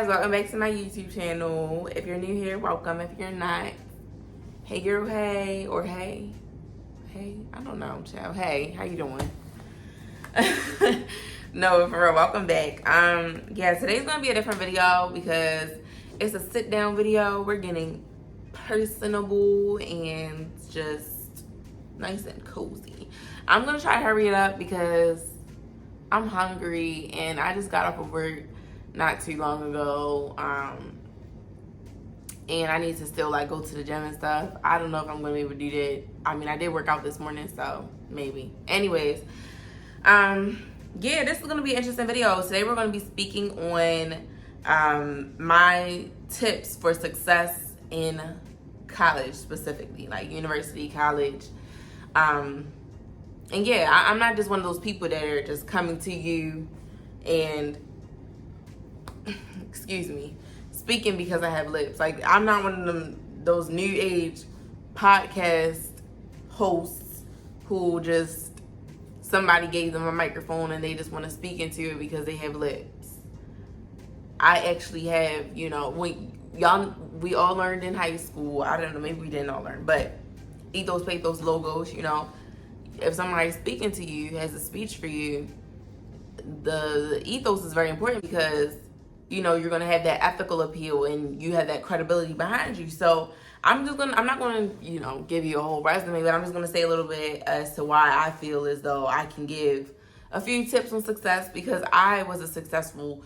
guys, welcome back to my YouTube channel. If you're new here, welcome. If you're not, hey girl, hey, or hey, I don't know, child. Hey, how you doing? No, for real, welcome back. Yeah, today's gonna be a different video because it's a sit down video. We're getting personable and just nice and cozy. I'm gonna try to hurry it up because I'm hungry and I just got off of work not too long ago, and I need to still like go to the gym and stuff. I don't know if I'm gonna be able to do that. I mean, I did work out this morning, so maybe. Anyways, yeah, this is gonna be an interesting video. Today we're gonna be speaking on my tips for success in college, specifically like university, college. And yeah, I'm not just one of those people that are just coming to you and excuse me, speaking because I have lips. Like, I'm not one of those new age podcast hosts who just somebody gave them a microphone and they just want to speak into it because they have lips. I actually have, we all learned in high school. I don't know, maybe we didn't all learn, but ethos, pathos, logos, if somebody's speaking to you, has a speech for you, the ethos is very important because you're going to have that ethical appeal and you have that credibility behind you. So I'm not going to, give you a whole resume, but I'm just going to say a little bit as to why I feel as though I can give a few tips on success because I was a successful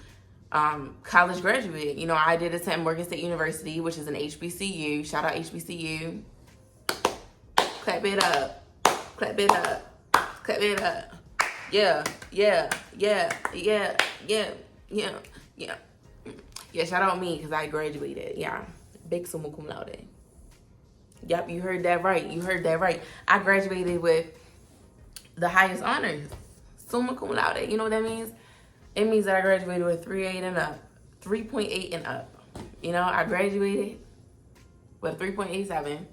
college graduate. I did attend Morgan State University, which is an HBCU. Shout out HBCU. Clap it up. Clap it up. Clap it up. Yeah. Yeah, shout out me because I graduated. Yeah, big summa cum laude. Yep, you heard that right. I graduated with the highest honors, summa cum laude. You know what that means? It means that I graduated with 3.8 and up. I graduated with 3.87.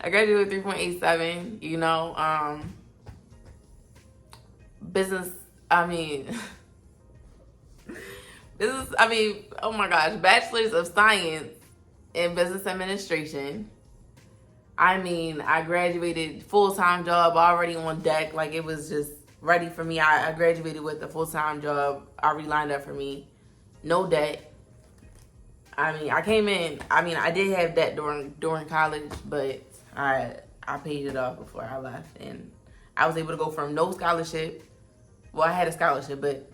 I graduated with 3.87. Business. Oh my gosh, bachelor's of science in business administration. I graduated full-time job already on deck. Like, it was just ready for me. I graduated with a full-time job already lined up for me. No debt. I came in, I did have debt during college, but I paid it off before I left. And I was able to go from no scholarship. Well, I had a scholarship, but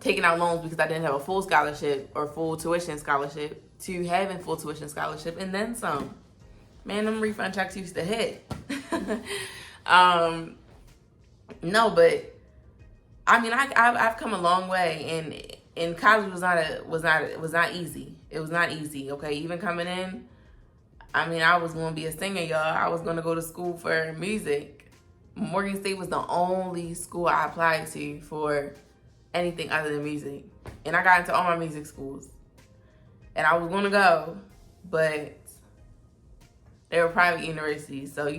taking out loans because I didn't have a full scholarship or full tuition scholarship to having full tuition scholarship and then some. Man, them refund checks used to hit. No, but I've come a long way, and college was not easy. It was not easy. Okay, even coming in, I was going to be a singer, y'all. I was going to go to school for music. Morgan State was the only school I applied to for anything other than music. And I got into all my music schools. And I was going to go, but they were private universities. So,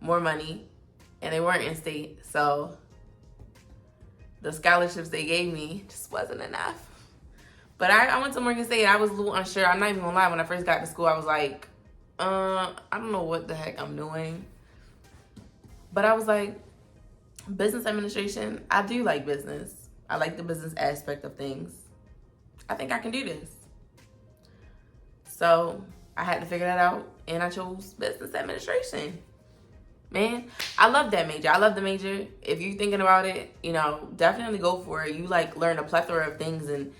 more money. And they weren't in state. So the scholarships they gave me just wasn't enough. But I went to Morgan State. I was a little unsure. I'm not even going to lie. When I first got to school, I was like, I don't know what the heck I'm doing. But I was like, business administration, I do like business. I like the business aspect of things. I think I can do this. So I had to figure that out, and I chose business administration. Man, I love that major. I love the major. If you're thinking about it, definitely go for it. You learn a plethora of things, and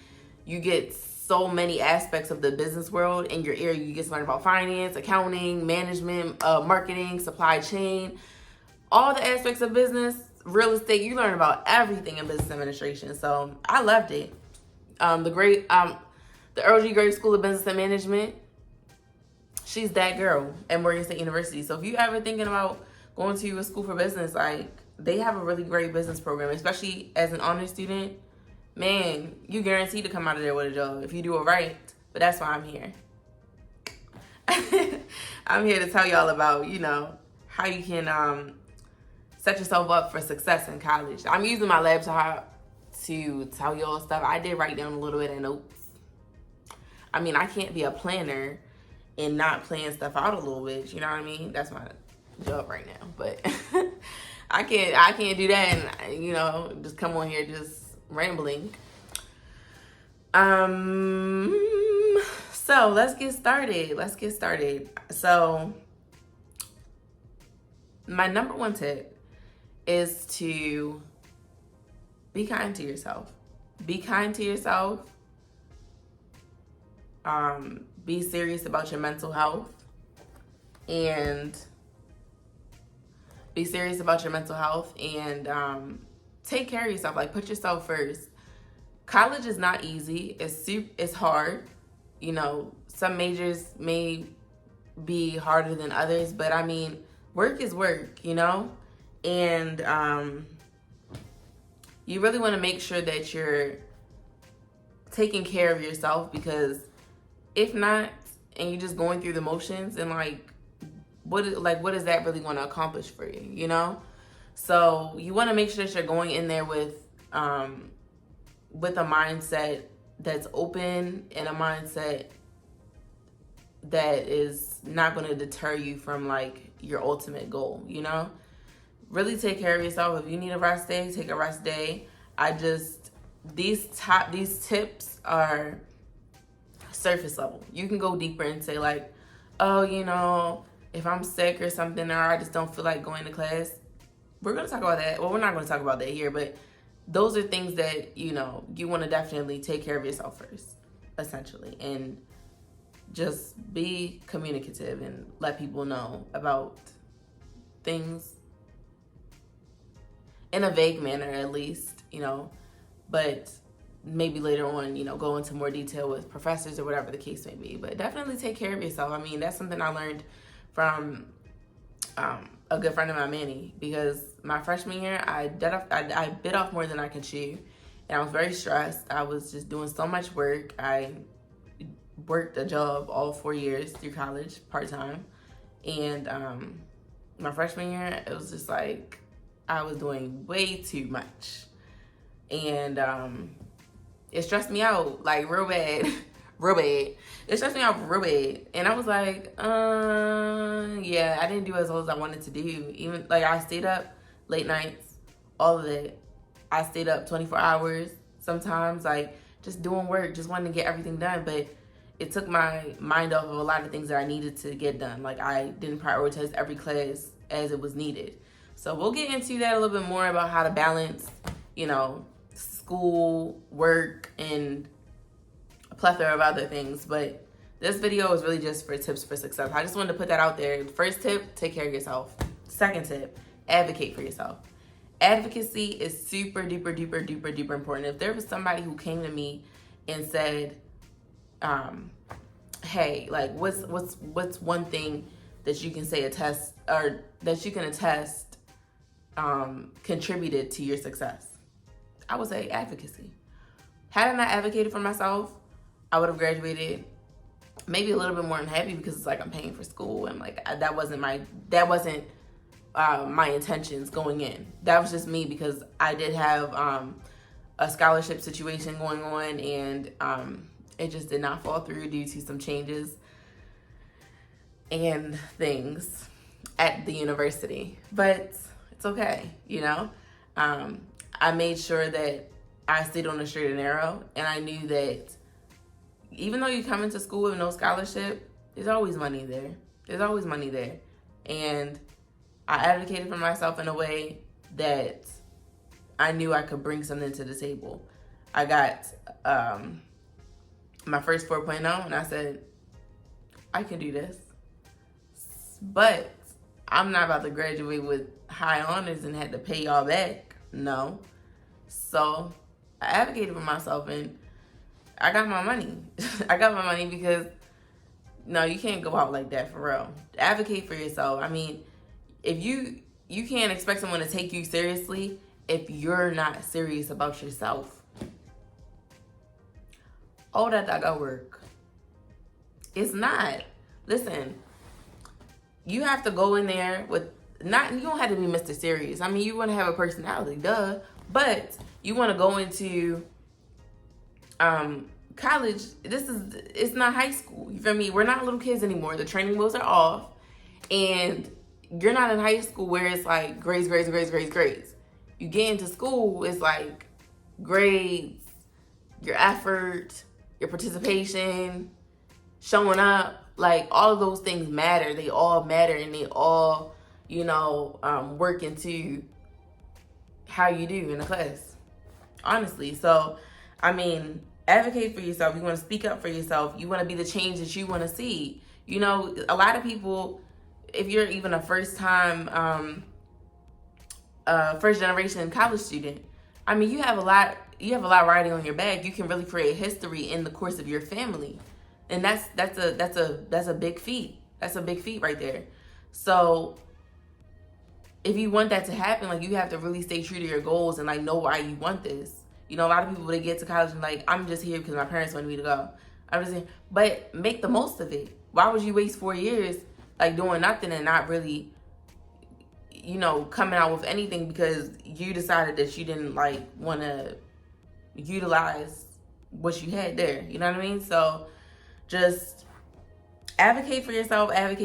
you get so many aspects of the business world in your area. You get to learn about finance, accounting, management, marketing, supply chain, all the aspects of business. Real estate, you learn about everything in business administration. So I loved it. The Earl G. Gray School of Business and Management, she's that girl at Morgan State University. So if you ever thinking about going to a school for business, they have a really great business program, especially as an honor student. Man, you guaranteed to come out of there with a job if you do it right. But that's why I'm here. I'm here to tell y'all about, how you can set yourself up for success in college. I'm using my laptop to tell y'all stuff. I did write down a little bit of notes. I mean, I can't be a planner and not plan stuff out a little bit. You know what I mean? That's my job right now. But I can't do that and, you know, just come on here just rambling. So let's get started. So my number one tip is to be kind to yourself. Be kind to yourself. Be serious about your mental health. And take care of yourself. Like, put yourself first. College is not easy. It's hard. You know, some majors may be harder than others, but I mean, work is work, you know? And you really want to make sure that you're taking care of yourself, because if not, and you're just going through the motions, and what is that really going to accomplish for you, you know? So you want to make sure that you're going in there with a mindset that's open, and a mindset that is not going to deter you from like your ultimate goal, you know? Really take care of yourself. If you need a rest day, take a rest day. These tips are surface level. You can go deeper and say like, oh, you know, if I'm sick or something, or I just don't feel like going to class, we're going to talk about that. Well, we're not going to talk about that here, but those are things that, you know, you want to definitely take care of yourself first, essentially. And just be communicative and let people know about things in a vague manner, at least, you know, but maybe later on, you know, go into more detail with professors or whatever the case may be. But definitely take care of yourself. I mean, that's something I learned from a good friend of mine, Manny, because my freshman year, I bit off more than I could chew, and I was very stressed. I was just doing so much work. I worked a job all 4 years through college, part-time, and my freshman year, it was just like I was doing way too much, and it stressed me out like real bad. It stressed me out real bad. And I was like, yeah, I didn't do as well as I wanted to do. Even like I stayed up late nights, all of it. I stayed up 24 hours sometimes, like just doing work, just wanting to get everything done. But it took my mind off of a lot of things that I needed to get done. Like I didn't prioritize every class as it was needed. So we'll get into that a little bit more about how to balance, you know, school, work, and a plethora of other things. But this video is really just for tips for success. I just wanted to put that out there. First tip, take care of yourself. Second tip, advocate for yourself. Advocacy is super duper important. If there was somebody who came to me and said, hey, like what's one thing that you can say attest contributed to your success, I would say advocacy. Had I not advocated for myself, I would have graduated maybe a little bit more unhappy, because it's like I'm paying for school, and like that wasn't my intentions going in. That was just me, because I did have a scholarship situation going on, and it just did not fall through due to some changes and things at the university. But it's okay, you know. I made sure that I stayed on the straight and narrow, and I knew that even though you come into school with no scholarship, there's always money there. And I advocated for myself in a way that I knew I could bring something to the table. I got my first 4.0, and I said, I can do this. But I'm not about to graduate with high honors and had to pay y'all back. No. So I advocated for myself, and I got my money. Because no, you can't go out like that, for real. Advocate for yourself. I mean, if you can't expect someone to take you seriously if you're not serious about yourself. All that got work. It's not. Listen, you have to go in there with you don't have to be Mr. Serious. I mean, you want to have a personality, duh. But you want to go into college. It's not high school. You feel me? We're not little kids anymore. The training wheels are off, and you're not in high school where it's like grades. You get into school, it's like grades, your effort, your participation, showing up. Like, all of those things matter. They all matter, and they all, work into how you do in a class, honestly. So, I mean, advocate for yourself. You want to speak up for yourself. You want to be the change that you want to see. A lot of people, if you're even a first generation college student, I mean, you have a lot riding on your back. You can really create history in the course of your family. And that's a big feat. That's a big feat right there. So if you want that to happen, like, you have to really stay true to your goals and like know why you want this. A lot of people, they get to college and like, I'm just here because my parents wanted me to go. I'm just here. But make the most of it. Why would you waste 4 years like doing nothing and not really, coming out with anything because you decided that you didn't like want to utilize what you had there? You know what I mean? So just advocate for yourself. If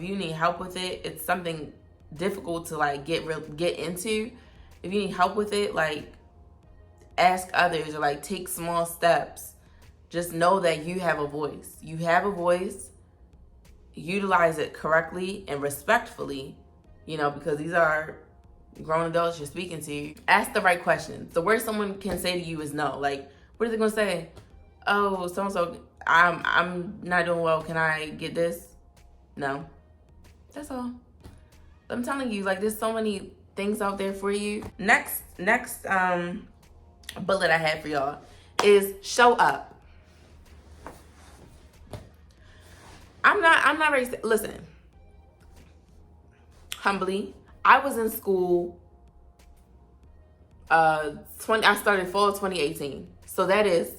you need help with it, it's something difficult to like get into. If you need help with it, like, ask others or like take small steps. Just know that you have a voice. Utilize it correctly and respectfully, because these are grown adults you're speaking to. Ask the right questions. The worst someone can say to you is no. Like, what are they gonna say? Oh, so-and-so, I'm not doing well. Can I get this? No. That's all. I'm telling you, like, there's so many things out there for you. Next bullet I have for y'all is show up. I'm not ready to, listen. Humbly, I was in school I started fall 2018. So that is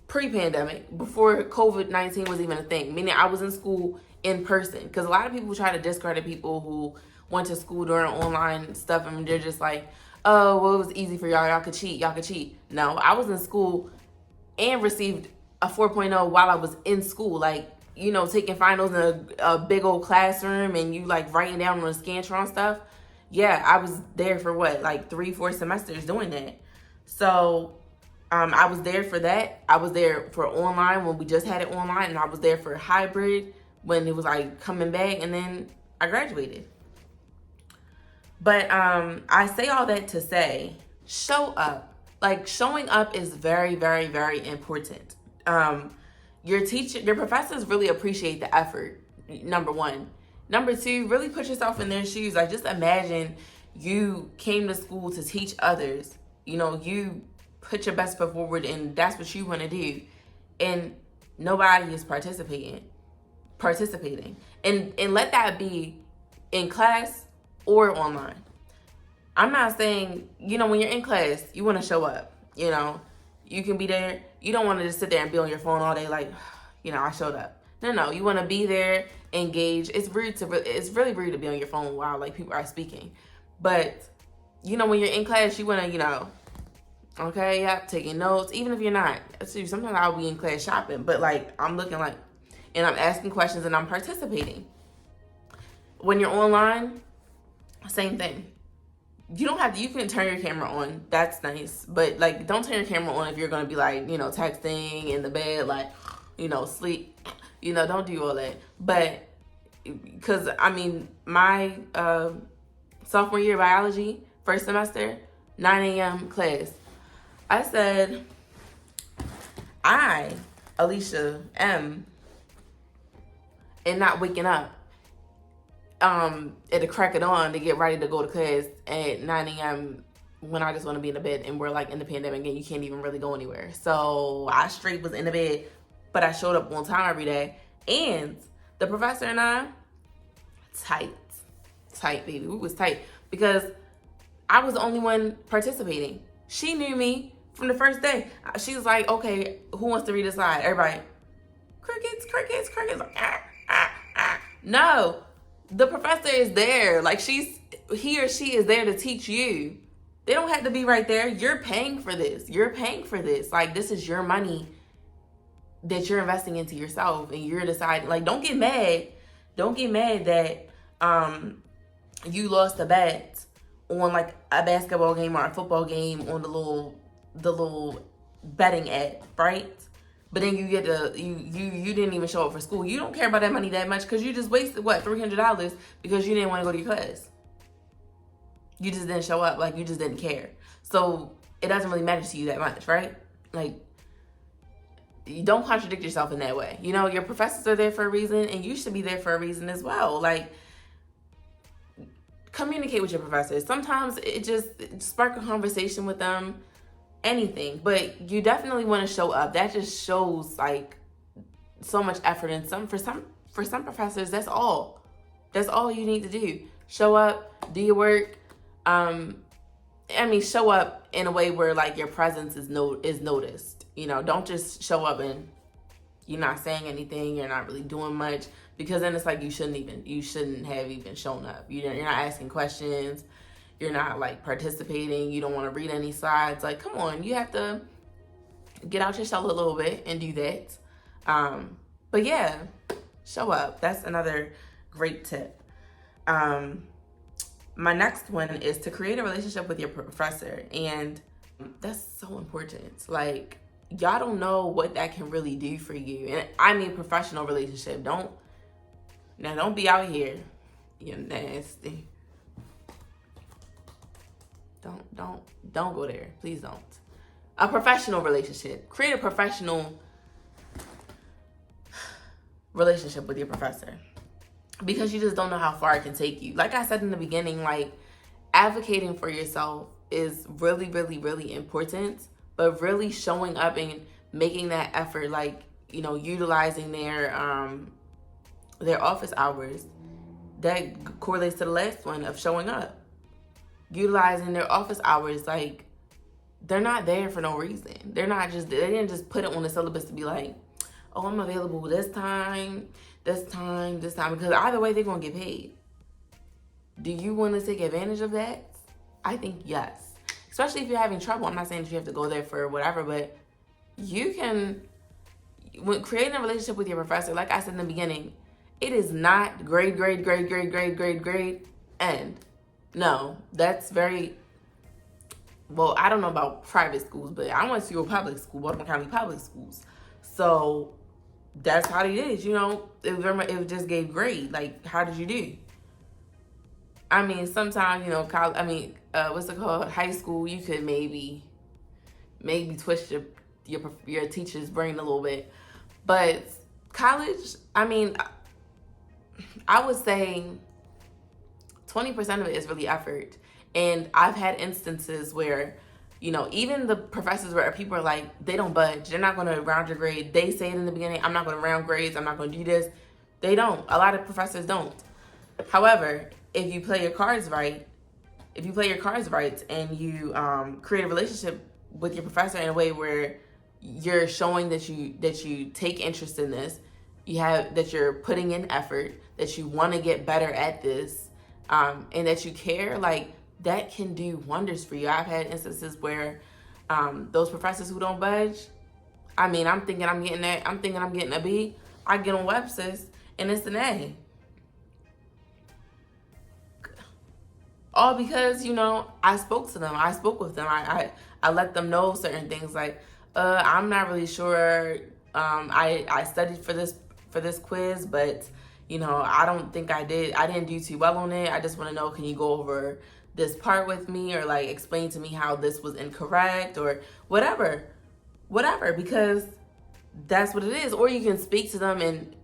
pre-pandemic, before COVID-19 was even a thing. Meaning I was in school in person. Because a lot of people try to discredit people who went to school during online stuff, and they're just like, oh, well, it was easy for y'all. Y'all could cheat. No, I was in school and received a 4.0 while I was in school. Like, taking finals in a big old classroom and you like writing down on a Scantron stuff. Yeah, I was there for what, like 3-4 semesters doing that. So I was there for that. I was there for online when we just had it online, and I was there for hybrid when it was like coming back, and then I graduated. But I say all that to say, show up. Like, showing up is very, very, very important. Your professors really appreciate the effort, number one. Number two, really put yourself in their shoes. Like, just imagine you came to school to teach others. You put your best foot forward, and that's what you want to do. And nobody is participating. And let that be in class or online. I'm not saying, when you're in class, you want to show up. You can be there. You don't want to just sit there and be on your phone all day like, I showed up. No, you want to be there, engage. It's really rude to be on your phone while like people are speaking. But, when you're in class, you want to, okay, yeah, taking notes. Even if you're not. Sometimes I'll be in class shopping, but like I'm looking like, and I'm asking questions and I'm participating. When you're online, same thing. You can turn your camera on. That's nice. But like, don't turn your camera on if you're going to be like, texting in the bed, like, sleep. Don't do all that. But because my sophomore year biology, first semester, 9 a.m. class. I said, I, Aleisha, am, and not waking up at the crack of dawn to get ready to go to class at 9 a.m. when I just want to be in the bed, and we're like in the pandemic and you can't even really go anywhere. So I straight was in the bed, but I showed up on time every day. And the professor and I, tight, baby. We was tight because I was the only one participating. She knew me from the first day. She was like, okay, who wants to read a slide? Everybody, crickets. Like, No, the professor is there. Like, he or she is there to teach you. They don't have to be right there. You're paying for this. You're paying for this. Like, this is your money that you're investing into yourself, and you're deciding. Like, don't get mad. Don't get mad that you lost a bet on like a basketball game or a football game on the little betting app, right? But then you get you didn't even show up for school. You don't care about that money that much because you just wasted what, $300 because you didn't want to go to your class. You just didn't show up, like you just didn't care. So it doesn't really matter to you that much, right? Like, you don't contradict yourself in that way. You know, your professors are there for a reason, and you should be there for a reason as well. Like, communicate with your professors. Sometimes it just spark a conversation with them, anything. But you definitely want to show up. That just shows like so much effort, and for some professors, that's all. That's all you need to do. Show up, do your work. Show up in a way where like your presence is noticed. You know, don't just show up and you're not saying anything, you're not really doing much, because then it's like you shouldn't have even shown up. You're not asking questions, you're not like participating, you don't want to read any slides. Like, come on, you have to get out your shell a little bit and do that. But yeah, show up. That's another great tip. My next one is to create a relationship with your professor, and that's so important. Like, y'all don't know what that can really do for you. And I mean professional relationship. Don't be out here, you're nasty. Don't go there. Please don't. A professional relationship. Create a professional relationship with your professor, because you just don't know how far it can take you. Like I said in the beginning, like, advocating for yourself is really, really, really important, but really showing up and making that effort, like, you know, utilizing their office hours, that correlates to the last one of showing up. Utilizing their office hours, like, they're not there for no reason. They didn't just put it on the syllabus to be like, oh, I'm available this time, because either way they're gonna get paid. Do you want to take advantage of that? I think yes. Especially if you're having trouble. I'm not saying that you have to go there for whatever, but you can, when creating a relationship with your professor, like I said in the beginning, it is not grade, end. No, that's very, well, I don't know about private schools, but I went to a public school, Baltimore County Public Schools. So that's how it is, you know. It just gave grade. Like, how did you do? I mean, sometimes, you know, college, what's it called? High school, you could maybe twist your teacher's brain a little bit. But college, I mean, I would say 20% of it is really effort. And I've had instances where, you know, even the professors where people are like, they don't budge. They're not going to round your grade. They say it in the beginning, I'm not going to round grades. I'm not going to do this. They don't. A lot of professors don't. However, if you play your cards right, and you create a relationship with your professor in a way where you're showing that you take interest in this, that you're putting in effort, that you want to get better at this, and that you care, like, that can do wonders for you. I've had instances where those professors who don't budge, I mean, I'm thinking I'm getting a B, I get on Webster's and it's an A. All because, you know, I spoke with them. I let them know certain things, like, I'm not really sure. I studied for this quiz, but, you know, I don't think I didn't do too well on it. I just want to know, can you go over this part with me, or like explain to me how this was incorrect, or whatever, because that's what it is. Or you can speak to them and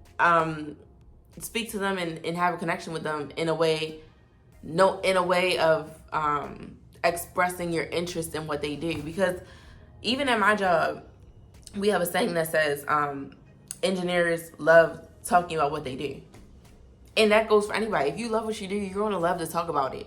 have a connection with them in a way of expressing your interest in what they do. Because even at my job, we have a saying that says engineers love talking about what they do. And that goes for anybody. If you love what you do, you're going to love to talk about it.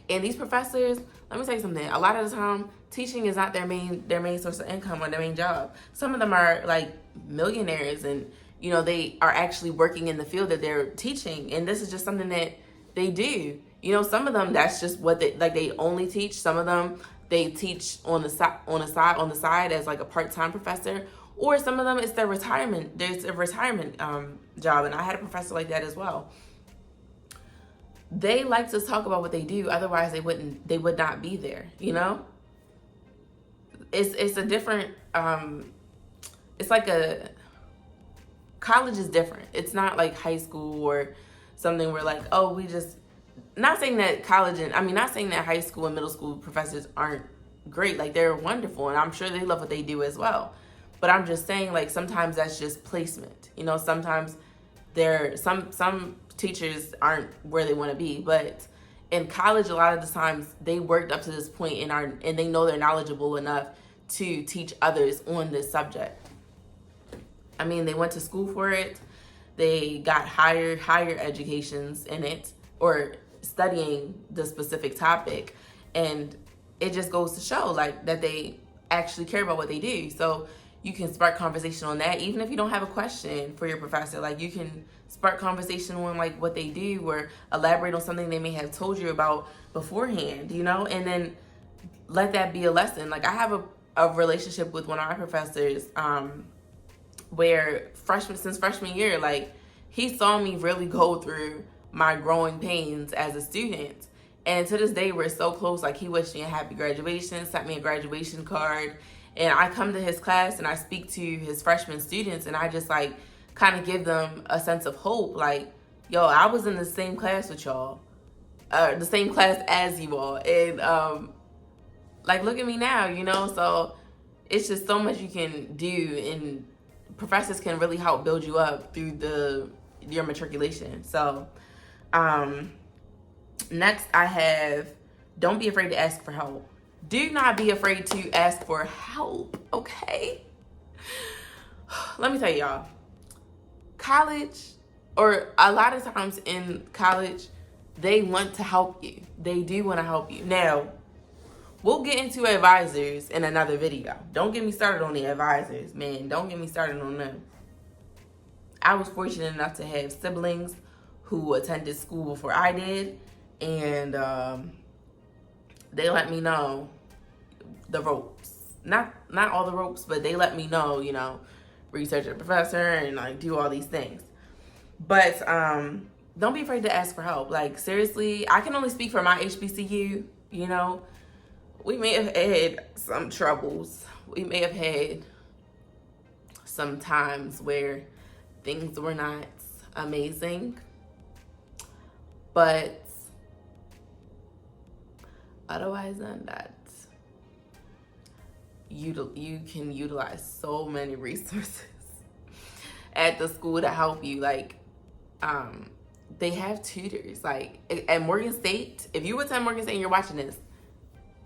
And these professors, let me tell you something, a lot of the time, teaching is not their main source of income or their main job. Some of them are like millionaires, and, you know, they are actually working in the field that they're teaching. And this is just something that they do. You know, some of them, that's just what they only teach. Some of them, they teach on the side as like a part-time professor, or some of them it's their retirement. There's a retirement job, and I had a professor like that as well. They like to talk about what they do, otherwise they would not be there, you know? It's a different it's like a college is different. It's not like high school or something where like, oh, we just, not saying that not saying that high school and middle school professors aren't great. Like, they're wonderful, and I'm sure they love what they do as well. But I'm just saying, like, sometimes that's just placement. You know, sometimes some teachers aren't where they want to be. But in college, a lot of the times they worked up to this point and they know they're knowledgeable enough to teach others on this subject. I mean, they went to school for it. They got higher educations in it, or studying the specific topic. And it just goes to show, like, that they actually care about what they do. So you can spark conversation on that, even if you don't have a question for your professor. Like, you can spark conversation on, like, what they do, or elaborate on something they may have told you about beforehand, you know? And then let that be a lesson. Like, I have a relationship with one of my professors, where since freshman year, like, he saw me really go through my growing pains as a student. And to this day, we're so close. Like, he wished me a happy graduation, sent me a graduation card. And I come to his class and I speak to his freshman students, and I just, like, kind of give them a sense of hope. Like, yo, I was in the same class with y'all, the same class as you all. And, like, look at me now, you know? So it's just so much you can do, and professors can really help build you up through your matriculation. So next I have, don't be afraid to ask for help. Do not be afraid to ask for help, okay? Let me tell y'all, college, or a lot of times in college, they want to help you. They do want to help you. Now, we'll get into advisors in another video. Don't get me started on the advisors, man. Don't get me started on them. I was fortunate enough to have siblings who attended school before I did, and they let me know the ropes. Not all the ropes, but they let me know, you know, research a professor and, like, do all these things. But don't be afraid to ask for help. Like, seriously, I can only speak for my HBCU, you know. We may have had some troubles. We may have had some times where things were not amazing. But otherwise than that, you can utilize so many resources at the school to help you. Like, they have tutors. Like, at Morgan State, if you attend Morgan State and you're watching this,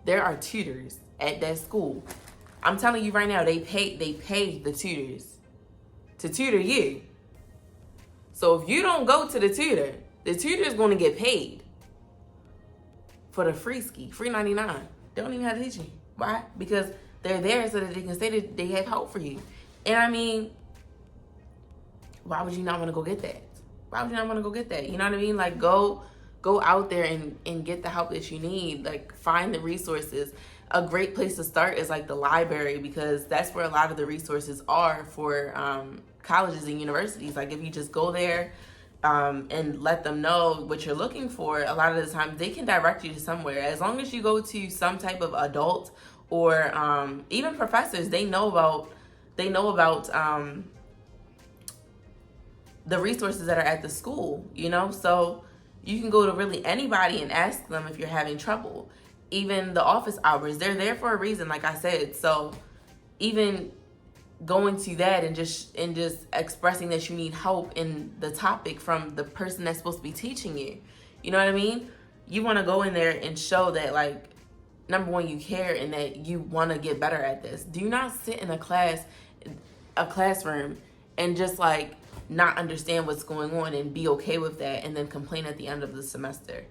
there are tutors at that school. I'm telling you right now, they pay the tutors to tutor you. So if you don't go to the tutor is going to get paid for the free 99. They don't even have to teach you. Why? Because they're there so that they can say that they have help for you. And I mean, why would you not want to go get that? Why would you not want to go get that? You know what I mean? Like, go out there and get the help that you need. Like, find the resources. A great place to start is, like, the library, because that's where a lot of the resources are for colleges and universities. Like, if you just go there and let them know what you're looking for, a lot of the time they can direct you to somewhere. As long as you go to some type of adult, or even professors, they know about the resources that are at the school, you know? So you can go to really anybody and ask them if you're having trouble. Even the office hours, they're there for a reason, like I said. So even going to that and just expressing that you need help in the topic from the person that's supposed to be teaching you. You know what I mean? You want to go in there and show that, like, number one, you care and that you want to get better at this. Do not sit in a classroom and just, like, not understand what's going on and be okay with that and then complain at the end of the semester.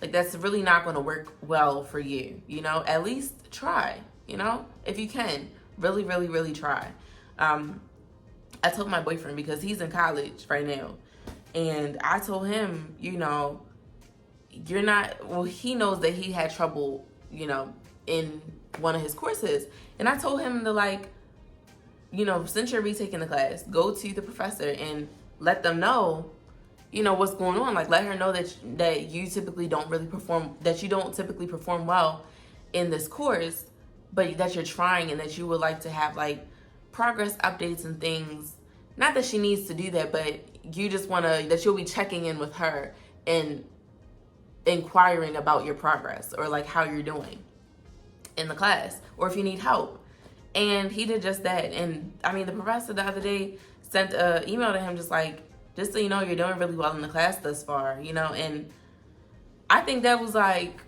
Like, that's really not going to work well for you, you know? At least try, you know? If you can. Really, really, really try. I told my boyfriend, because he's in college right now, and I told him, you know, you're not, well, he knows that he had trouble, in one of his courses. And I told him to, like, since you're retaking the class, go to the professor and let them know, what's going on. Like, let her know that you typically don't really perform, that you don't typically perform well in this course, but that you're trying and that you would like to have, like, progress updates and things. Not that she needs to do that, but you just want to, that you'll be checking in with her and inquiring about your progress, or like how you're doing in the class, or if you need help. And he did just that. And I mean, the professor the other day sent an email to him, just so you know, you're doing really well in the class thus far, and I think that was like,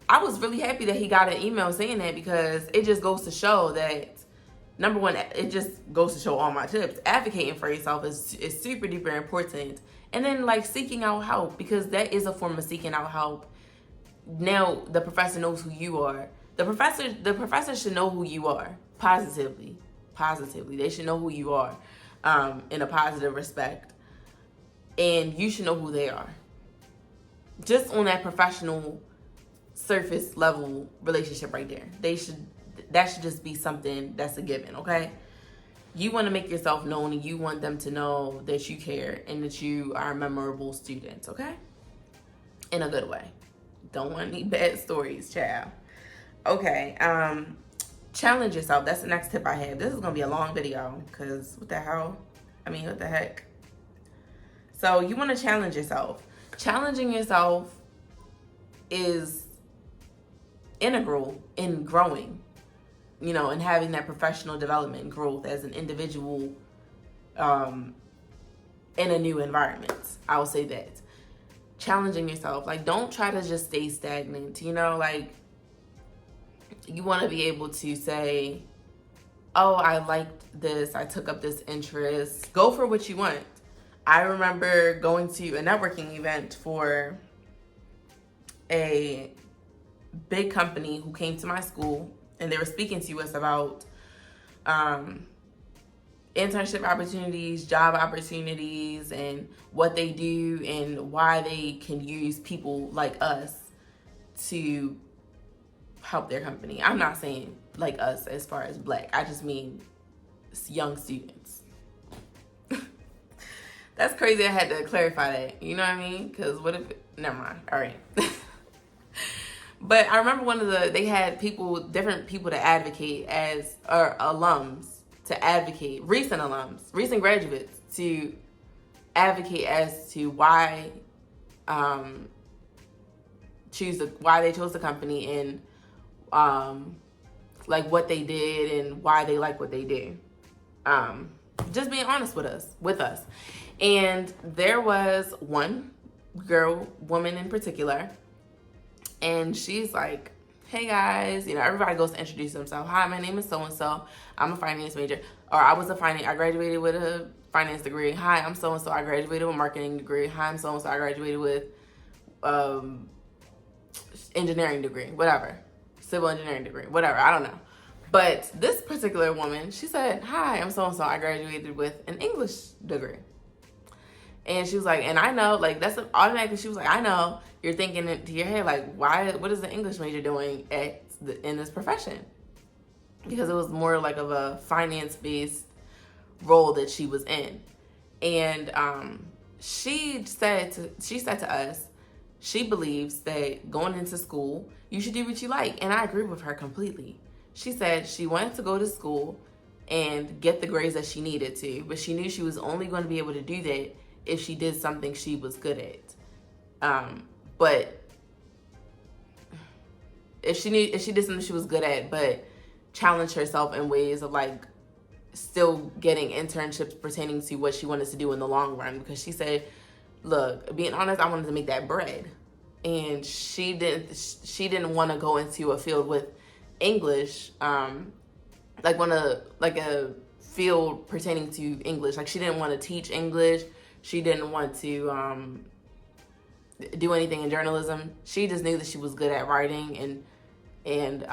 I was really happy that he got an email saying that, because it just goes to show that, number one, it just goes to show all my tips. Advocating for yourself is super duper important. And then, like, seeking out help, because that is a form of seeking out help. Now the professor knows who you are. The professor should know who you are positively. They should know who you are, in a positive respect, and you should know who they are. Just on that professional surface level relationship right there, that should just be something that's a given. Okay, you want to make yourself known, and you want them to know that you care and that you are a memorable student. Okay, in a good way. Don't want any bad stories, child. Okay, challenge yourself. That's the next tip I have. This is gonna be a long video, because what the heck. So you want to challenge yourself. Challenging yourself is integral in growing, and having that professional development and growth as an individual, in a new environment. I will say that. Challenging yourself. Like, don't try to just stay stagnant, like, you want to be able to say, oh, I liked this, I took up this interest. Go for what you want. I remember going to a networking event for a big company who came to my school, and they were speaking to us about internship opportunities, job opportunities, and what they do and why they can use people like us to help their company. I'm not saying like us as far as Black. I just mean young students. That's crazy. I had to clarify that. You know what I mean? Because what if... Never mind. All right. But I remember they had different people to advocate or alums to advocate, recent alums, recent graduates to advocate as to why they chose the company, and like what they did and why they like what they do. Just being honest with us. And there was one woman in particular, and she's like, hey guys, everybody goes to introduce themselves. Hi, my name is so-and-so. I'm a finance major. Or I graduated with a finance degree. Hi, I'm so-and-so. I graduated with a marketing degree. Hi, I'm so-and-so. I graduated with engineering degree, whatever. Civil engineering degree, whatever. I don't know. But this particular woman, she said, hi, I'm so-and-so. I graduated with an English degree. And she was like, and I know, like, that's automatically, she was like, I know you're thinking into your head, like, what is the English major doing in this profession? Because it was more like of a finance-based role that she was in. And she said to us, she believes that going into school, you should do what you like. And I agree with her completely. She said she wanted to go to school and get the grades that she needed to, but she knew she was only going to be able to do that if she did something she was good at. But if she did something she was good at, but challenged herself in ways of like still getting internships pertaining to what she wanted to do in the long run. Because she said, look, being honest, I wanted to make that bread. And she didn't want to go into a field with English, like a field pertaining to English. Like, she didn't want to teach English. She didn't want to do anything in journalism. She just knew that she was good at writing and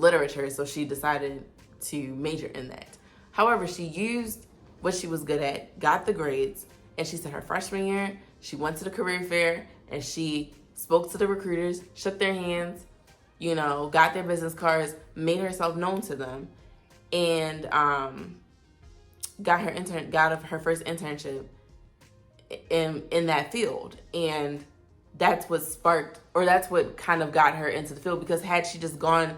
literature, so she decided to major in that. However, she used what she was good at, got the grades, And she said her freshman year, she went to the career fair and she spoke to the recruiters, shook their hands, got their business cards, made herself known to them, and got her first internship in that field. And that's what kind of got her into the field, because had she just gone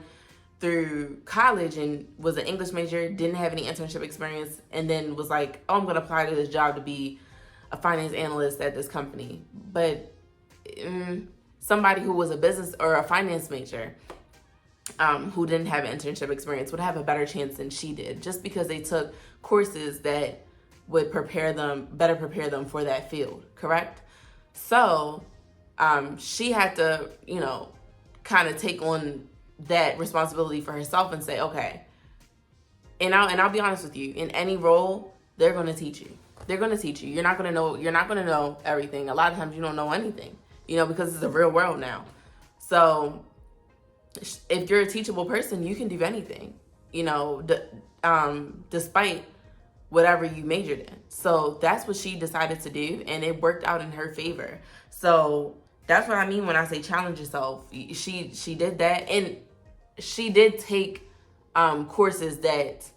through college and was an English major, didn't have any internship experience, and then was like, oh, I'm going to apply to this job to be a finance analyst at this company. But somebody who was a business or a finance major who didn't have internship experience would have a better chance than she did, just because they took courses that would better prepare them for that field, correct? So she had to, kind of take on that responsibility for herself and say, okay, and I'll be honest with you, in any role, they're going to teach you. They're going to teach you. You're not going to know everything. A lot of times you don't know anything, because it's a real world now. So if you're a teachable person, you can do anything, despite whatever you majored in. So that's what she decided to do, and it worked out in her favor. So that's what I mean when I say challenge yourself. She did that, and she did take courses that,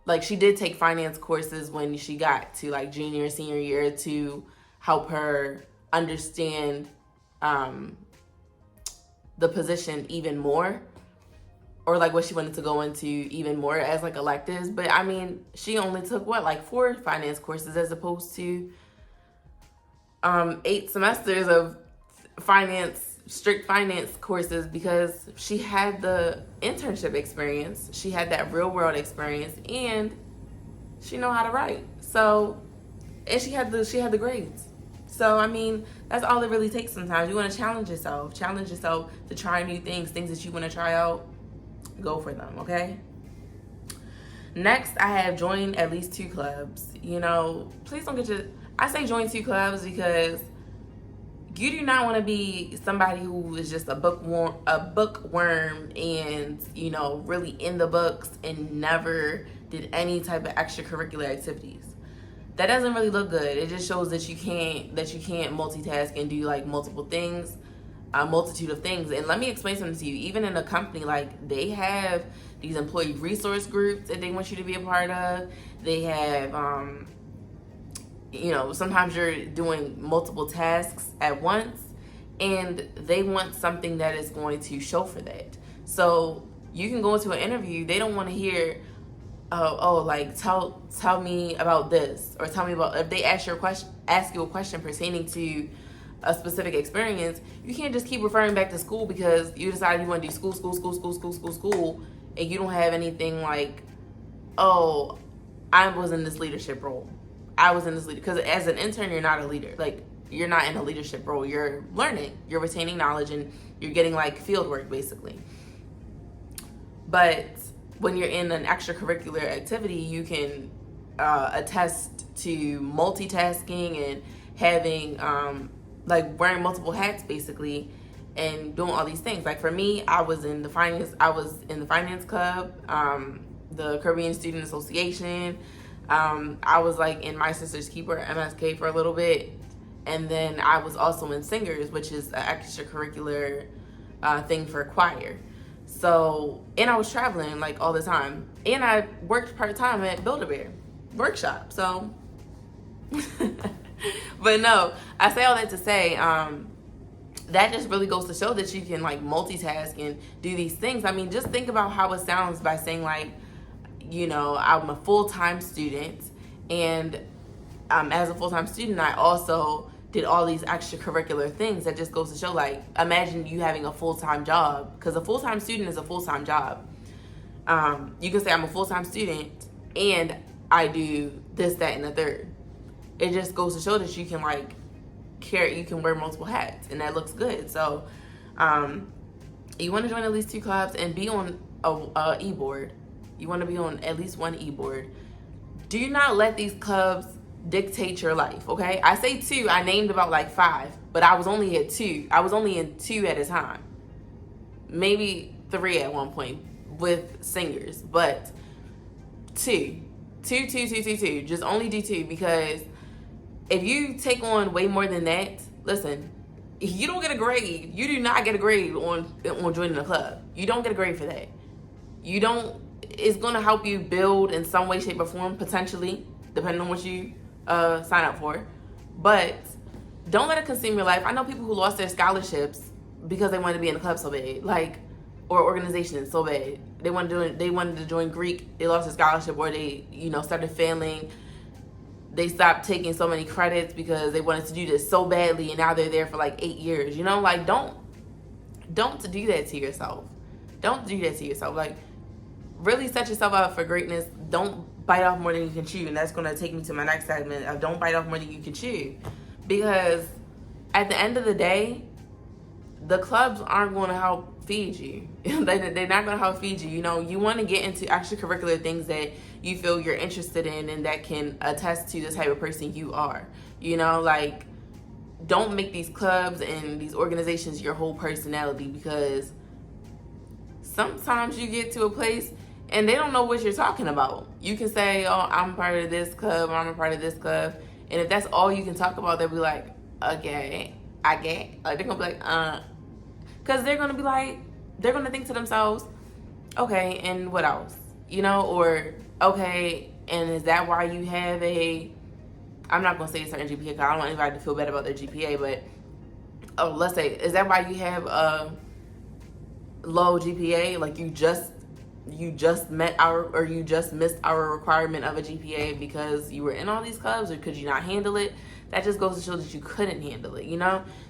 like, she did take finance courses when she got to like junior, senior year to help her understand the position even more, or like what she wanted to go into even more as like electives. But I mean, she only took 4 finance courses as opposed to 8 semesters of strict finance courses, because she had the internship experience, she had that real world experience, and she know how to write. So, and she had the grades. So, I mean, that's all it really takes sometimes. You want to challenge yourself to try new things that you want to try out. Go for them, okay? Next, I have joined at least 2 clubs. Please don't I say join 2 clubs because you do not want to be somebody who is just a bookworm and, really in the books and never did any type of extracurricular activities. That doesn't really look good. It just shows that you can't multitask and do like multiple things, a multitude of things. And let me explain something to you. Even in a company, like, they have these employee resource groups that they want you to be a part of. They have, sometimes you're doing multiple tasks at once, and they want something that is going to show for that. So you can go into an interview, they don't want to hear, tell me about this, or tell me about, if they ask you a question pertaining to a specific experience, you can't just keep referring back to school because you decided you want to do school, and you don't have anything like, oh, I was in this leadership role. Because as an intern, you're not a leader. Like, you're not in a leadership role. You're learning, you're retaining knowledge, and you're getting like field work basically. But when you're in an extracurricular activity, you can attest to multitasking and having wearing multiple hats basically, and doing all these things. Like, for me, I was in the finance club, the Caribbean Student Association. I was like in My Sister's Keeper, MSK, for a little bit, and then I was also in Singers, which is an extracurricular thing for choir. So, and I was traveling like all the time, and I worked part-time at Build-A-Bear workshop. So but no, I say all that to say that just really goes to show that you can like multitask and do these things. I mean, just think about how it sounds by saying like, I'm a full-time student, and as a full-time student, I also did all these extracurricular things. That just goes to show, like, imagine you having a full-time job, because a full-time student is a full-time job. You can say I'm a full-time student and I do this, that, and the third. It just goes to show that you can you can wear multiple hats, and that looks good. So you want to join at least 2 clubs and be on a e-board. You want to be on at least 1 e-board. Do not let these clubs dictate your life, okay? I say 2. I named about 5, but I was only at 2. I was only in 2 at a time. Maybe 3 at one point with Singers, but 2. Just only do 2, because If you take on way more than that, listen, you don't get a grade. You do not get a grade on joining the club. You don't get a grade for that. You don't. It's going to help you build in some way, shape, or form, potentially, depending on what you sign up for. But don't let it consume your life. I know people who lost their scholarships because they wanted to be in the club so bad, like, or organization so bad. They wanted to join Greek. They lost their scholarship, or they, started failing. They stopped taking so many credits because they wanted to do this so badly, and now they're there for like 8 years. Like, don't do that to yourself. Don't do that to yourself. Like, really set yourself up for greatness. Don't bite off more than you can chew. And that's going to take me to my next segment of don't bite off more than you can chew. Because at the end of the day, the clubs aren't going to help feed you. They're not going to help feed you. You want to get into extracurricular things that you feel you're interested in and that can attest to the type of person you are. Like, don't make these clubs and these organizations your whole personality, because sometimes you get to a place and they don't know what you're talking about. You can say, oh, I'm a part of this club, I'm a part of this club. And if that's all you can talk about, they'll be like, okay, I get. Like, they're going to be like, because they're going to be like, they're going to think to themselves, okay, and what else? Or, okay, and is that why you have I'm not going to say a certain GPA, because I don't want anybody to feel bad about their GPA, but let's say, is that why you have a low GPA? Like, you just met you just missed our requirement of a GPA because you were in all these clubs, or could you not handle it? That just goes to show that you couldn't handle it,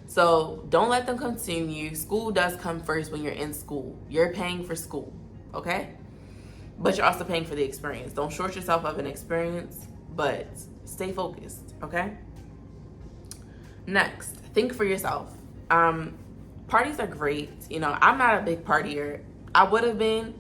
So don't let them consume you. School does come first when you're in school. You're paying for school, okay? But you're also paying for the experience. Don't short yourself of an experience, but stay focused, okay? Next, think for yourself. Parties are great. I'm not a big partier. I would have been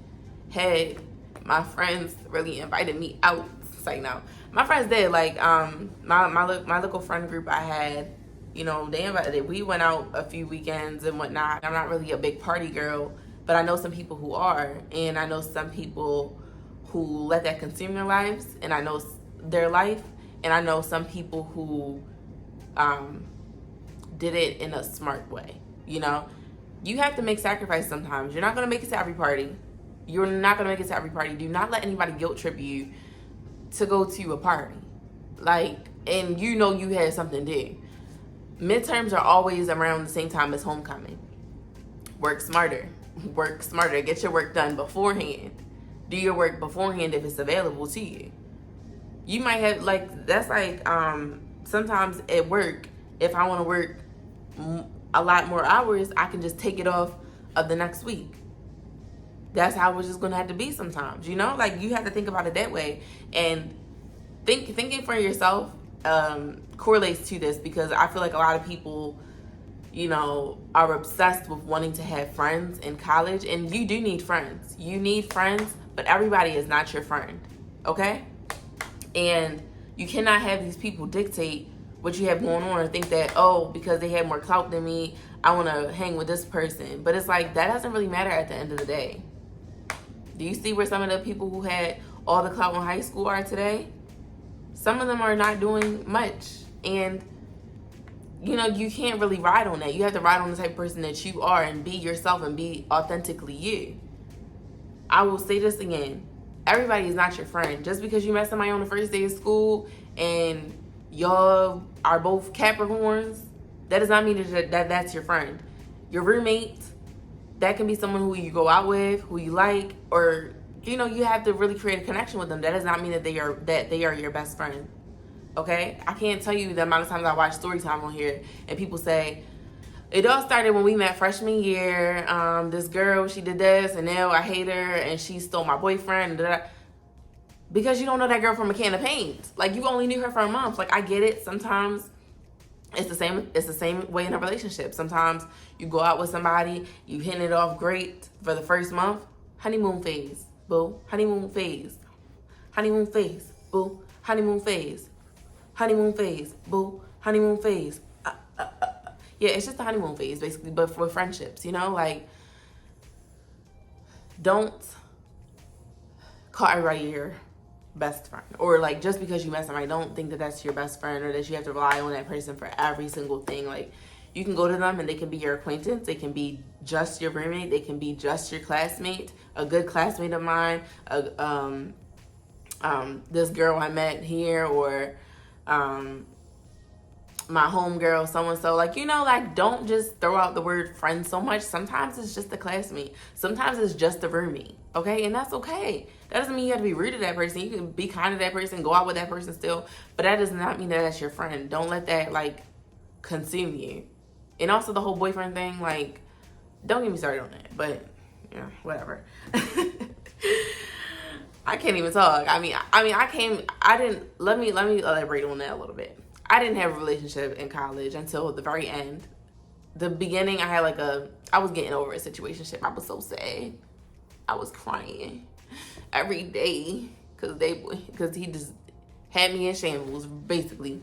had my friends really invited me out. It's like, no. My friends did. Like, my little friend group I had, they invited. We went out a few weekends and whatnot. I'm not really a big party girl, but I know some people who are, and I know some people who let that consume their lives, and I know their life, and I know some people who did it in a smart way. You have to make sacrifices sometimes. You're not going to make it to every party. You're not going to make it to every party. Do not let anybody guilt trip you to go to a party. Like, and you had something to do. Midterms are always around the same time as homecoming. Work smarter. Work smarter. Get your work done beforehand. Do your work beforehand if it's available to you. You might have, that's like, sometimes at work, if I want to work a lot more hours, I can just take it off of the next week. That's how it's just going to have to be sometimes, Like, you have to think about it that way. And thinking for yourself correlates to this, because I feel like a lot of people, are obsessed with wanting to have friends in college. And you do need friends. You need friends, but everybody is not your friend, okay? And you cannot have these people dictate what you have going on, or think that, oh, because they have more clout than me, I want to hang with this person. But it's like, that doesn't really matter at the end of the day. Do you see where some of the people who had all the clout in high school are today? Some of them are not doing much. And, you can't really ride on that. You have to ride on the type of person that you are and be yourself and be authentically you. I will say this again. Everybody is not your friend. Just because you met somebody on the first day of school and y'all are both Capricorns, that does not mean that that's your friend. Your roommate, that can be someone who you go out with, who you like, or, you have to really create a connection with them. That does not mean that they are your best friend. Okay? I can't tell you the amount of times I watch Storytime on here and people say, it all started when we met freshman year. This girl, she did this, and now I hate her, and she stole my boyfriend. Because you don't know that girl from a can of paint. Like, you only knew her for a month. Like, I get it. Sometimes it's the same way in a relationship. Sometimes you go out with somebody, you hit it off great for the first month. Honeymoon phase, boo. Honeymoon phase. Honeymoon phase, boo. Honeymoon phase. Honeymoon phase, boo. Honeymoon phase. Yeah, it's just the honeymoon phase, basically, but for friendships, Like, don't call everybody best friend. Or like, just because you met somebody, don't think that that's your best friend or that you have to rely on that person for every single thing. Like, you can go to them and they can be your acquaintance, they can be just your roommate, they can be just your classmate, a good classmate of mine, this girl I met here, or my homegirl, so-and-so. Like, you know, like, don't just throw out the word friend so much. Sometimes it's just a classmate. Sometimes it's just a roommate, okay? And that's okay. That doesn't mean you have to be rude to that person. You can be kind to that person, go out with that person still, but that does not mean that that's your friend. Don't let that, like, consume you. And also the whole boyfriend thing, like, don't get me started on that, but, yeah, whatever. I can't even talk. I mean, let me elaborate on that a little bit. I didn't have a relationship in college until the very end. The beginning, I was getting over a situationship. I was so sad. I was crying every day because he just had me in shambles, basically.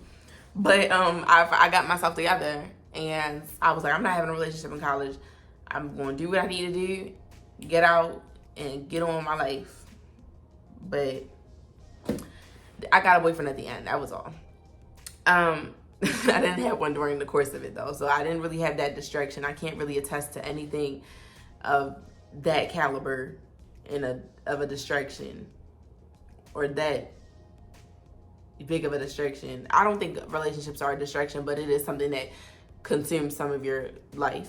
But I got myself together, and I was like, I'm not having a relationship in college. I'm going to do what I need to do, get out, and get on with my life. But I got a boyfriend at the end. That was all. I didn't have one during the course of it, though, so I didn't really have that distraction. I can't really attest to anything of that caliber of a distraction, or that big of a distraction. I don't think relationships are a distraction, but it is something that consumes some of your life,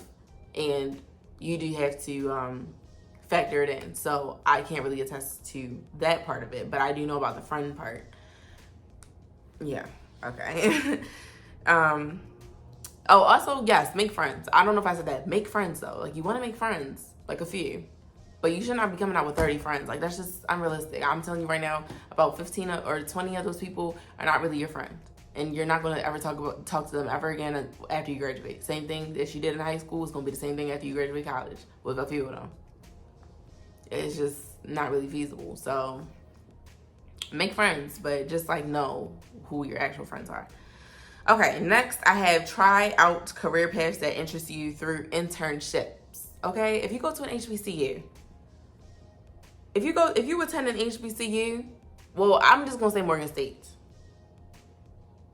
and you do have to factor it in. So I can't really attest to that part of it, but I do know about the friend part. Yeah. Okay. Also, yes, make friends. I don't know if I said that. Make friends, though. Like, you want to make friends, like a few, but you should not be coming out with 30 friends. Like, that's just unrealistic. I'm telling you right now, about 15 or 20 of those people are not really your friend, and you're not going to ever talk to them ever again after you graduate. Same thing that you did in high school is going to be the same thing after you graduate college with a few of them. It's just not really feasible. So make friends, but just like know who your actual friends are. Okay, next I have try out career paths that interest you through internships. Okay, if you go to an HBCU, if you attend an HBCU, well, I'm just gonna say Morgan State,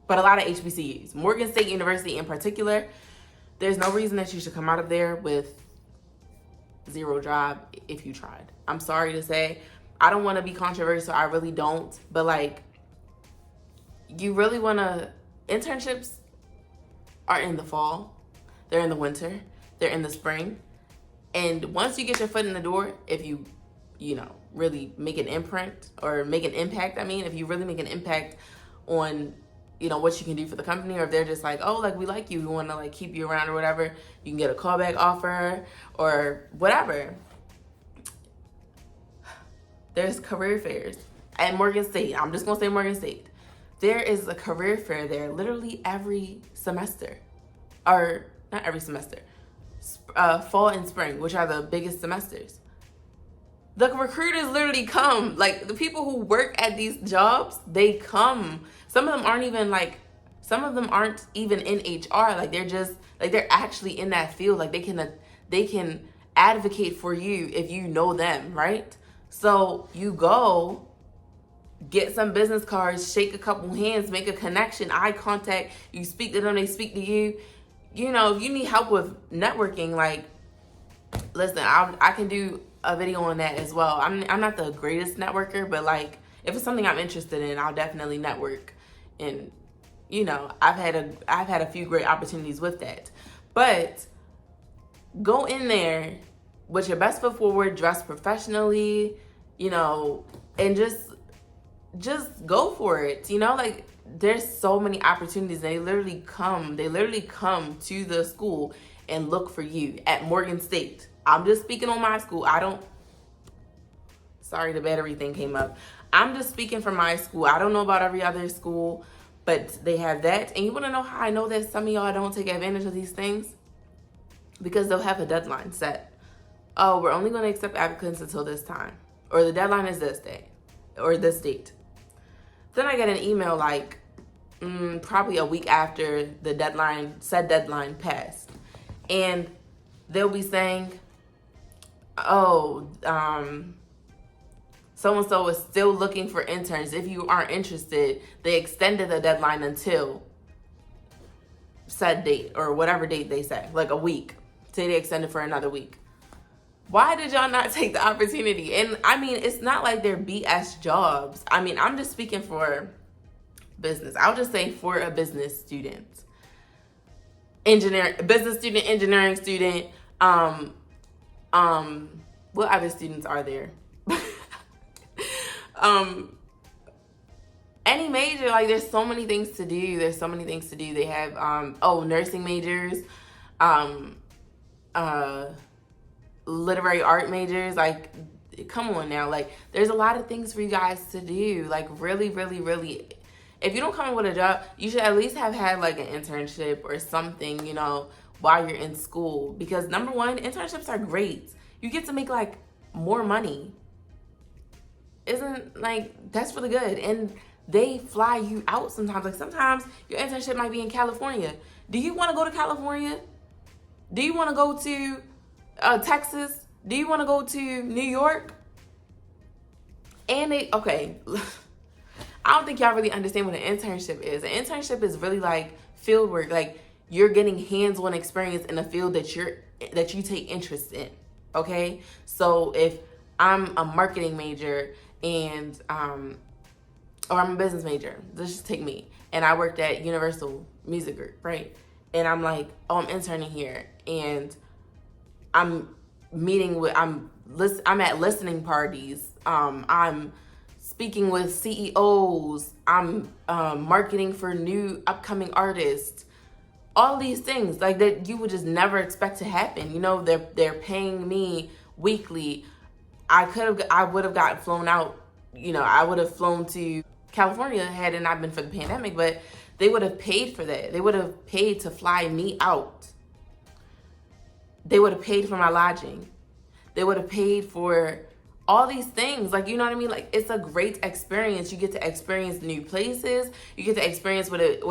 but a lot of HBCUs, Morgan State University in particular, there's no reason that you should come out of there with zero job if you tried. I'm sorry to say, I don't want to be controversial, I really don't, but like, you really want to, internships are in the fall, they're in the winter, they're in the spring, and once you get your foot in the door, if you really make an imprint or make an impact, if you really make an impact on what you can do for the company, or if they're just like, oh, like, we like you, we want to like keep you around or whatever, you can get a callback offer or whatever. There's career fairs at Morgan State. I'm just gonna say Morgan State. There is a career fair there literally every semester, or not every semester, fall and spring, which are the biggest semesters. The recruiters literally come. Like, the people who work at these jobs, they come. Some of them aren't even in HR. Like, they're actually in that field. Like, they can advocate for you if you know them, right? So you go, get some business cards, shake a couple hands, make a connection, eye contact. You speak to them, they speak to you. If you need help with networking, like, listen, I can do a video on that as well. I'm not the greatest networker, but like, if it's something I'm interested in, I'll definitely network. And I've had a few great opportunities with that. But go in there with your best foot forward, dress professionally, and just go for it. Like, there's so many opportunities. They literally come to the school and look for you at Morgan State. I'm just speaking on my school. Sorry, the battery thing came up. I'm just speaking for my school. I don't know about every other school, but they have that. And you want to know how I know that some of y'all don't take advantage of these things? Because they'll have a deadline set. Oh, we're only going to accept applicants until this time. Or the deadline is this day. Or this date. Then I get an email like probably a week after the said deadline passed. And they'll be saying, oh, So-and-so is still looking for interns. If you aren't interested, they extended the deadline until said date or whatever date they say, like a week. Say they extended for another week. Why did y'all not take the opportunity? And I mean, it's not like they're BS jobs. I mean, I'm just speaking for business. I'll just say for a business student. Business student, engineering student, what other students are there? Any major, like there's so many things to do. They have nursing majors, literary art majors. Like, come on now, like there's a lot of things for you guys to do. Like really, really, really, if you don't come up with a job, you should at least have had like an internship or something, you know, while you're in school. Because number one, internships are great. You get to make like more money. Isn't like, that's really good. And they fly you out sometimes. Like sometimes your internship might be in California. Do you want to go to California? Do you want to go to Texas? Do you want to go to New York? And okay, I don't think y'all really understand what an internship is. An internship is really like field work. Like you're getting hands-on experience in a field that you take interest in. Okay, so if I'm a marketing major and or I'm a business major, let's just take me, and I worked at Universal Music Group, right? And I'm like, oh, I'm interning here, and I'm at listening parties. I'm speaking with CEOs. I'm marketing for new upcoming artists. All these things like that you would just never expect to happen. You know, they're paying me weekly. I would have gotten flown out. You know, I would have flown to California had it not been for the pandemic, but they would have paid for that. They would have paid to fly me out. They would have paid for my lodging. They would have paid for all these things. Like, you know what I mean? Like, it's a great experience. You get to experience new places. You get to experience what it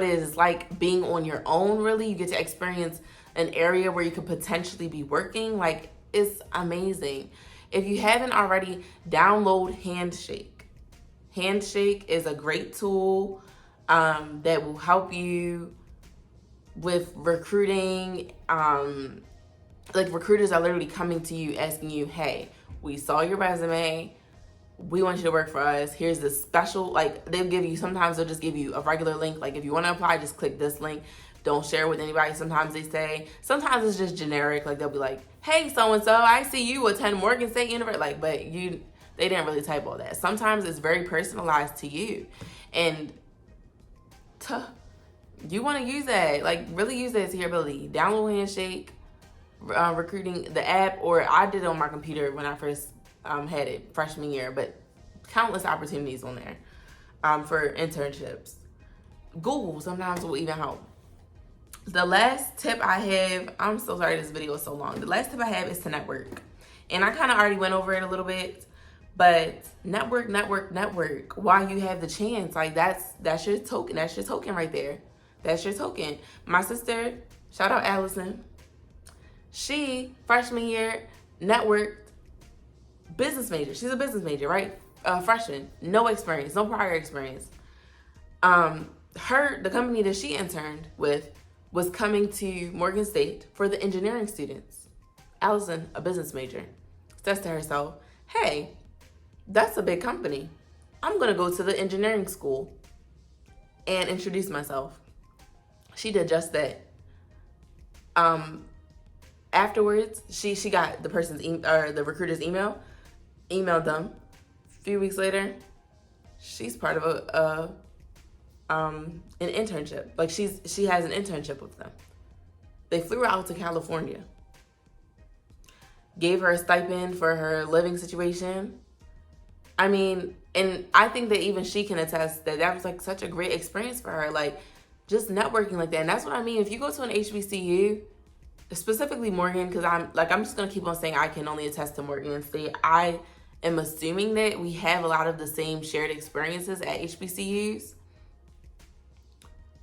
is like being on your own, really. You get to experience an area where you could potentially be working. Like, it's amazing. If you haven't already, download Handshake. Handshake is a great tool that will help you with recruiting. Like recruiters are literally coming to you asking you, hey, we saw your resume. We want you to work for us. Here's the special, like sometimes they'll just give you a regular link. Like if you want to apply, just click this link. Don't share it with anybody. Sometimes sometimes it's just generic. Like they'll be like, hey, so-and-so, I see you attend Morgan State University. Like, but they didn't really type all that. Sometimes it's very personalized to you. And you want to use that, like really use that to your ability. Download Handshake, recruiting the app, or I did it on my computer when I first had it freshman year, but countless opportunities on there for internships. Google sometimes will even help. The last tip I have, I'm so sorry this video is so long. The last tip I have is to network. And I kind of already went over it a little bit, but network while you have the chance. Like that's your token. That's your token right there. That's your token. My sister, shout out Allison, she, freshman year, networked, business major. She's a business major, right? Freshman, no experience, no prior experience. The company that she interned with was coming to Morgan State for the engineering students. Allison, a business major, says to herself, hey, that's a big company. I'm gonna go to the engineering school and introduce myself. She did just that. Afterwards, she got the person's the recruiter's email, emailed them. A few weeks later, she's part of an internship. Like she has an internship with them. They flew her out to California, gave her a stipend for her living situation. I mean, and I think that even she can attest that was like such a great experience for her. Like just networking like that. And that's what I mean. If you go to an HBCU, specifically Morgan, because I'm just going to keep on saying I can only attest to Morgan State. I am assuming that we have a lot of the same shared experiences at HBCUs.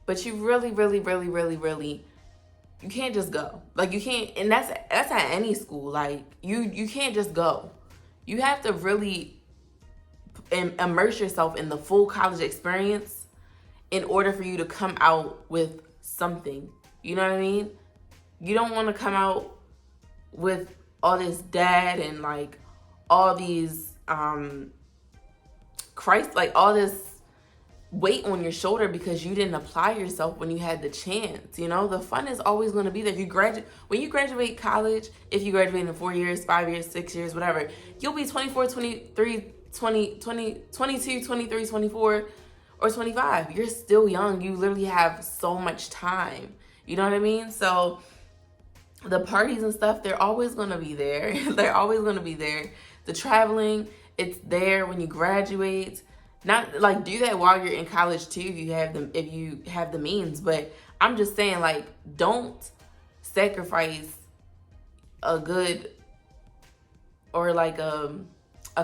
But you really, really, really, really, really, you can't just go. Like you can't, and that's at any school. Like you can't just go. You have to really immerse yourself in the full college experience in order for you to come out with something. You know what I mean? You don't want to come out with all this debt and like all these all this weight on your shoulder because you didn't apply yourself when you had the chance. You know, the fun is always going to be there. When you graduate college, if you graduate in 4 years, 5 years, 6 years, whatever, you'll be 24, 23, 22, 23, 24, or 25. You're still young. You literally have so much time. You know what I mean? So the parties and stuff, they're always going to be there. They're always going to be there. The traveling, it's there when you graduate. Not like do that while you're in college too, if you have the means. But I'm just saying, like, don't sacrifice a good or like a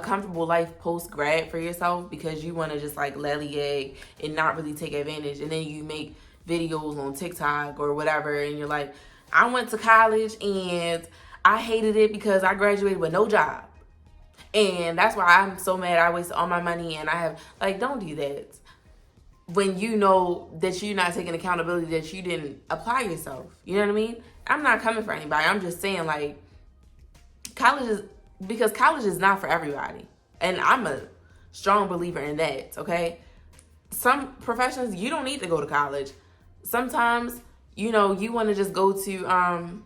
comfortable life post grad for yourself because you want to just like lallygag and not really take advantage. And then you make videos on TikTok or whatever, and you're like, I went to college and I hated it because I graduated with no job. And that's why I'm so mad I wasted all my money and I have, like, don't do that. When you know that you're not taking accountability, that you didn't apply yourself. You know what I mean? I'm not coming for anybody. I'm just saying, like, college is not for everybody. And I'm a strong believer in that, okay? Some professions, you don't need to go to college. Sometimes, you know, you want to just go to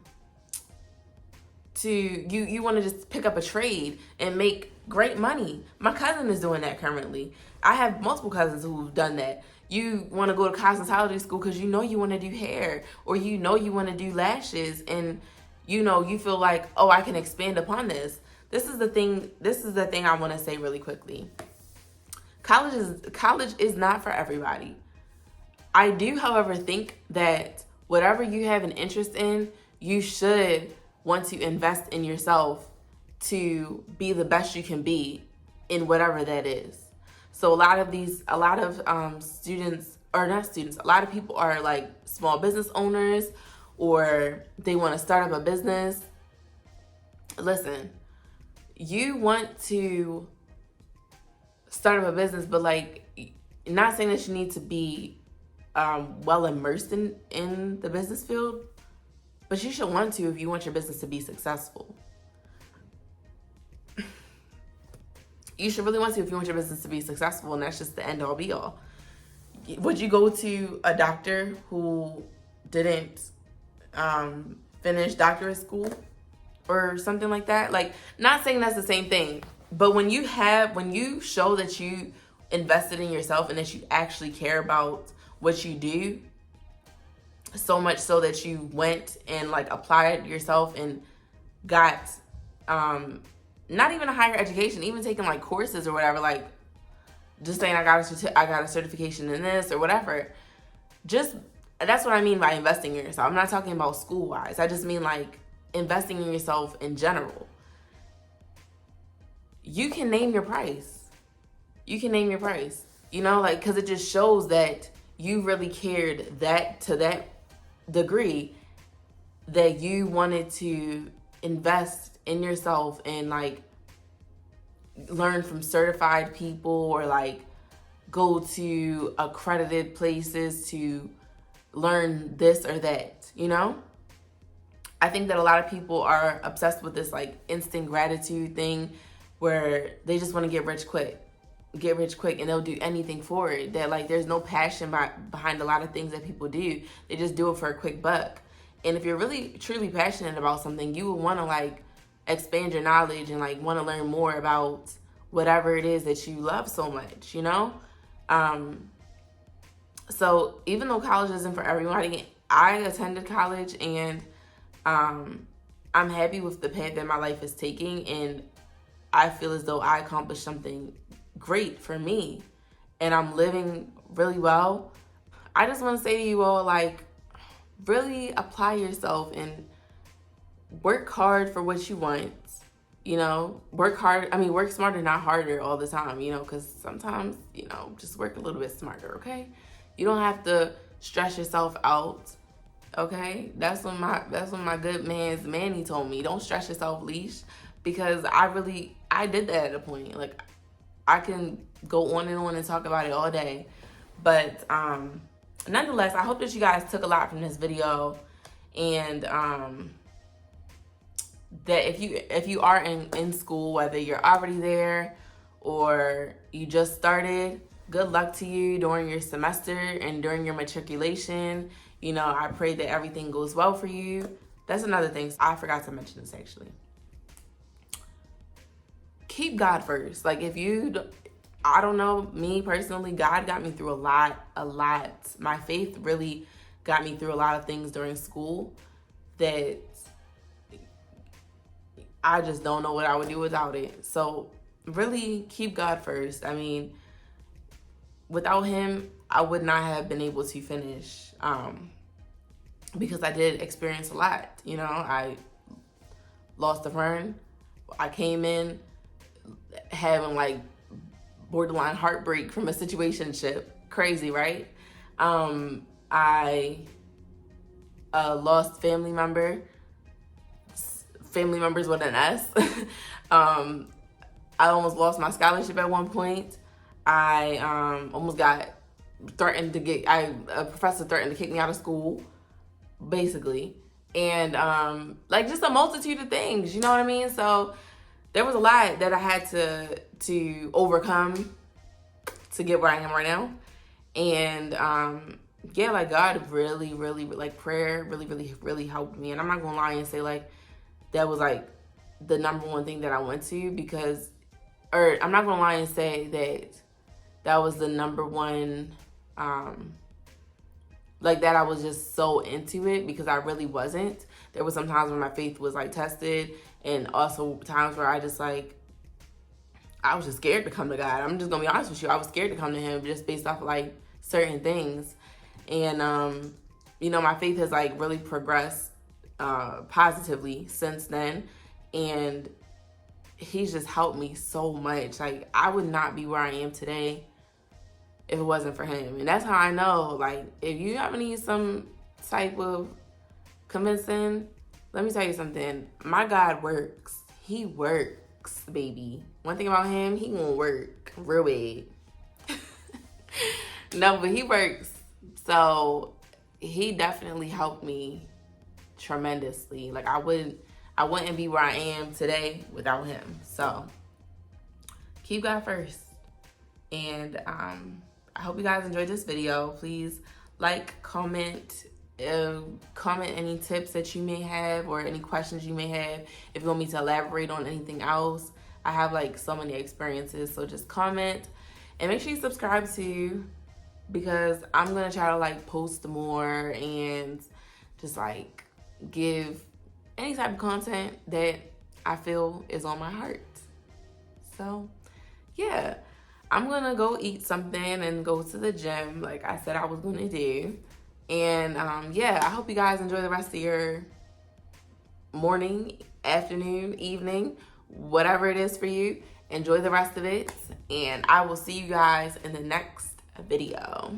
you want to just pick up a trade and make great money. My cousin is doing that currently. I have multiple cousins who've done that. You want to go to cosmetology school because you know you want to do hair, or you know you want to do lashes, and you know you feel like, oh, I can expand upon this. This is the thing I want to say really quickly. College is not for everybody. I do, however, think that whatever you have an interest in, you should want to invest in yourself to be the best you can be in whatever that is. So a lot of people are like small business owners, or they want to start up a business. Listen, you want to start up a business, but like, not saying that you need to be well immersed in the business field, but you should want to if you want your business to be successful. You should really want to if you want your business to be successful, and that's just the end all be all. Would you go to a doctor who didn't finish doctorate school or something like that? Like, not saying that's the same thing, but when you show that you invested in yourself and that you actually care about what you do, so much so that you went and like applied yourself and got not even a higher education, even taking like courses or whatever, like just saying I got a certification in this or whatever. Just, that's what I mean by investing in yourself. I'm not talking about school wise. I just mean like investing in yourself in general. You can name your price. You know, like, because it just shows that you really cared that to that degree, that you wanted to invest in yourself and like learn from certified people, or like go to accredited places to learn this or that, you know? I think that a lot of people are obsessed with this like instant gratitude thing where they just want to get rich quick, and they'll do anything for it. That like there's no passion behind a lot of things that people do. They just do it for a quick buck. And if you're really truly passionate about something, you would want to like expand your knowledge and like want to learn more about whatever it is that you love so much, you know? So even though college isn't for everybody, I attended college, and I'm happy with the path that my life is taking, and I feel as though I accomplished something great for me, and I'm living really well. I just want to say to you all, like, really apply yourself and work hard for what you want. You know, work smarter, not harder all the time, you know, because sometimes, you know, just work a little bit smarter, okay? You don't have to stress yourself out, okay? That's when my good man's Manny told me, don't stress yourself, Leash, because I I did that at a point. Like, I can go on and talk about it all day. But nonetheless, I hope that you guys took a lot from this video, and that if you are in school, whether you're already there or you just started, good luck to you during your semester and during your matriculation. You know, I pray that everything goes well for you. That's another thing. I forgot to mention this actually. Keep God first. Like, if you, I don't know, me personally, God got me through a lot. My faith really got me through a lot of things during school that I just don't know what I would do without it. So really keep God first. I mean, without him, I would not have been able to finish, because I did experience a lot. You know, I lost a friend. I came in having like borderline heartbreak from a situationship. Crazy, right? I lost family members with an S. I almost lost my scholarship at one point. I almost got threatened to get, a professor threatened to kick me out of school, basically. And like, just a multitude of things, you know what I mean? So there was a lot that I had to overcome to get where I am right now. And yeah, like, God really, like, prayer really helped me. And I'm not gonna lie and say like that was like the number one thing that I went to, because, or I'm not gonna lie and say that was the number one, like, that I was just so into it, because I really wasn't. There was some times when my faith was like tested, and also times where I was just scared to come to God. I'm just gonna be honest with you. I was scared to come to him just based off of like certain things. And you know, my faith has like really progressed positively since then, and he's just helped me so much. Like, I would not be where I am today if it wasn't for him. And that's how I know, like, if you ever need some type of convincing, let me tell you something. My God works. He works, baby. One thing about him, he gonna work real big. No, but he works. So he definitely helped me tremendously. Like, I wouldn't be where I am today without him. So keep God first. And I hope you guys enjoyed this video. Please like, comment any tips that you may have, or any questions you may have. If you want me to elaborate on anything else, I have like so many experiences. So just comment, and make sure you subscribe too, because I'm gonna try to like post more and just like give any type of content that I feel is on my heart. So yeah, I'm gonna go eat something and go to the gym like I said I was gonna do. And yeah, I hope you guys enjoy the rest of your morning, afternoon, evening, whatever it is for you. Enjoy the rest of it, and I will see you guys in the next video.